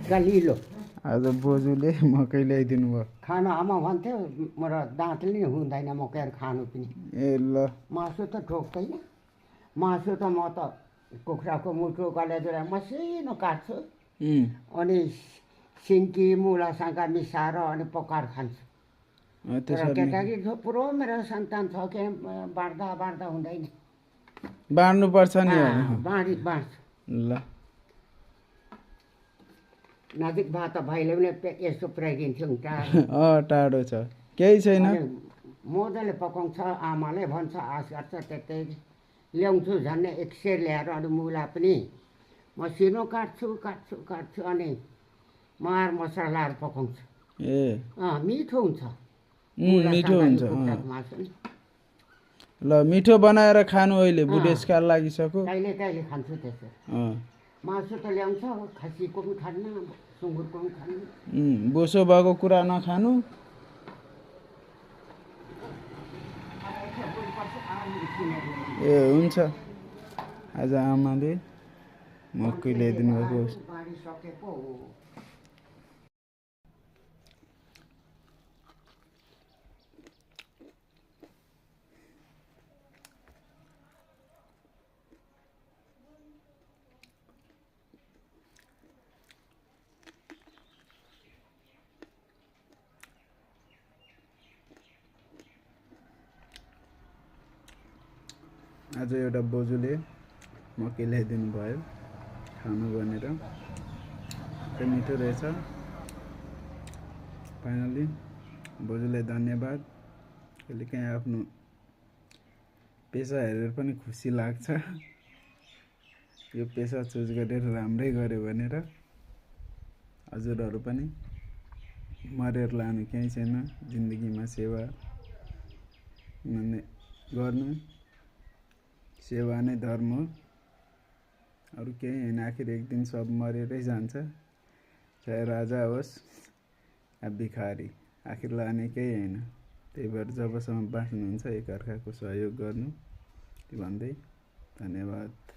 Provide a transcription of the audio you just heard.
गलिलो आज बोजूले मकै ल्याइदिनु भयो। खानु आमा भन्थ्यो मेरो दाँतले नि हुँदैन मकैहरू खानु पनि। ए ल मासु त ठोक्दैन। मासु त म त कुखुराको मुटु गलेर मसिनो काट्छु अनि सिन्की मुलासँग मिसाएर अनि पकाएर खान्छु। तर केटाकेटी थुप्रो मेरो सन्तान छ के बाँड्दा हुँदैन। बाँड्नु पर्छ नि बाँड्छु। ल नजिक भए त भाइले पनि यसो पुऱ्याइदिन्थ्यो टाढो। टाढो छ केही छैन। मजाले पकाउँछ आमाले भन्छ आश गर्छ त्यतै ल्याउँछु झन्डै 1 सेर ल्याएर अनि मुला पनि मसिनो काट्छु अनि मार मसला लाएर पकाउँछु। ए मिठो हुन्छ। मिठो हुन्छ। ल मिठो बनाएर खानु अहिले बुढेसकाल लागिसक्यो। कहिले खान्छु त्यसो। मासु त ल्याउँछ खसीको पनि खान्न सुँगुरको पनि खान्न। बोसो भएको कुरा नखानु। ए हुन्छ। आज आमाले मकै ल्याइदिनु भएको। आज एउटा बोजूले मकै ल्याइदिनु भयो खानु भनेर। त्यो मिठो रहेछ। फाइनली बोजूलाई धन्यवाद। कहिले काहीँ आफ्नो पेसा हेरेर पनि खुसी लाग्छ। यो पेसा चुज गरेर राम्रै गर्यो भनेर। हजुरहरू पनि मरेर लानु केही छैन। जिन्दगीमा सेवा गर्नु। सेवा नै धर्म हो। अरू केही होइन। आखिर एक दिन सब मरेरै जान्छ। चाहे राजा होस् या भिखारी आखिर लाने केही होइन। त्यही भएर जबसम्म बाँच्नुहुन्छ एकअर्काको सहयोग गर्नु भन्दै धन्यवाद।